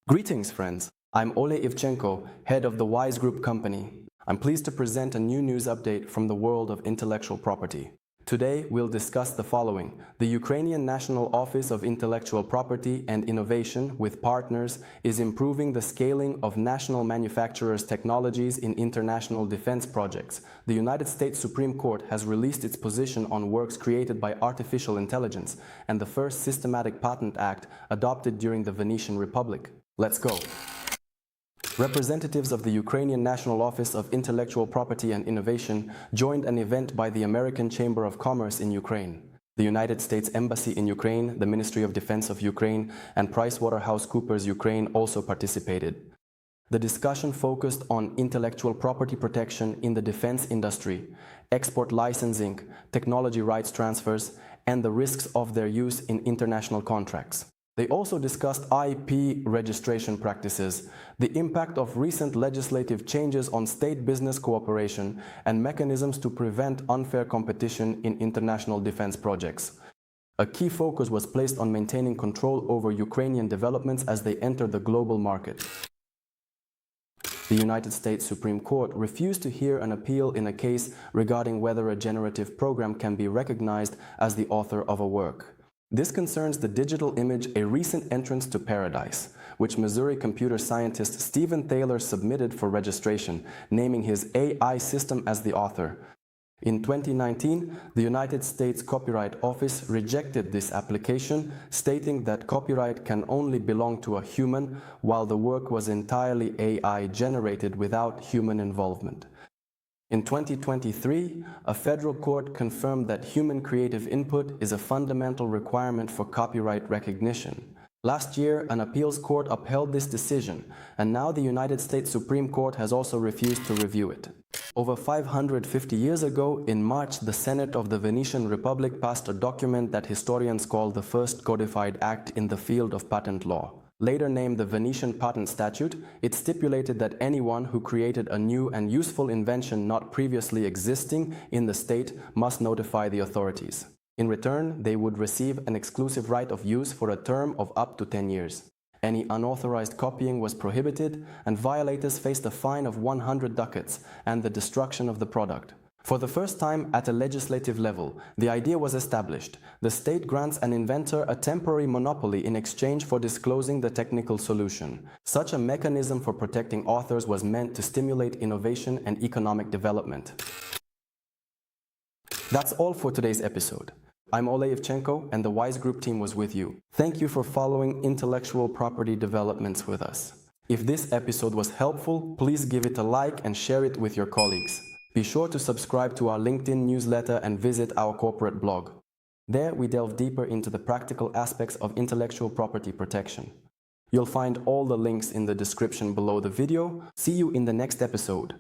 Greetings, friends. I'm Oleh Ivchenko, head of the Wise Group company. I'm pleased to present a new news update from the world of intellectual property. Today, we'll discuss the following. The Ukrainian National Office of Intellectual Property and Innovation, with partners, is improving the scaling of national manufacturers' technologies in international defense projects. The United States Supreme Court has released its position on works created by artificial intelligence and the first systematic patent act adopted during the Venetian Republic. Let's go. Representatives of the Ukrainian National Office of Intellectual Property and Innovation joined an event by the American Chamber of Commerce in Ukraine. The United States Embassy in Ukraine, the Ministry of Defense of Ukraine, and PricewaterhouseCoopers Ukraine also participated. The discussion focused on intellectual property protection in the defense industry, export licensing, technology rights transfers, and the risks of their use in international contracts. They also discussed IP registration practices, the impact of recent legislative changes on state business cooperation, and mechanisms to prevent unfair competition in international defense projects. A key focus was placed on maintaining control over Ukrainian developments as they enter the global market. The United States Supreme Court refused to hear an appeal in a case regarding whether a generative program can be recognized as the author of a work. This concerns the digital image A Recent Entrance to Paradise, which Missouri computer scientist Stephen Thaler submitted for registration, naming his AI system as the author. In 2019, the United States Copyright Office rejected this application, stating that copyright can only belong to a human, while the work was entirely AI generated without human involvement. In 2023, a federal court confirmed that human creative input is a fundamental requirement for copyright recognition. Last year, an appeals court upheld this decision, and now the United States Supreme Court has also refused to review it. Over 550 years ago, in March, the Senate of the Venetian Republic passed a document that historians call the first codified act in the field of patent law. Later named the Venetian Patent Statute, it stipulated that anyone who created a new and useful invention not previously existing in the state must notify the authorities. In return, they would receive an exclusive right of use for a term of up to 10 years. Any unauthorized copying was prohibited, and violators faced a fine of 100 ducats and the destruction of the product. For the first time at a legislative level, the idea was established. The state grants an inventor a temporary monopoly in exchange for disclosing the technical solution. Such a mechanism for protecting authors was meant to stimulate innovation and economic development. That's all for today's episode. I'm Oleh Ivchenko, and the Wise Group team was with you. Thank you for following intellectual property developments with us. If this episode was helpful, please give it a like and share it with your colleagues. Be sure to subscribe to our LinkedIn newsletter and visit our corporate blog. There, we delve deeper into the practical aspects of intellectual property protection. You'll find all the links in the description below the video. See you in the next episode.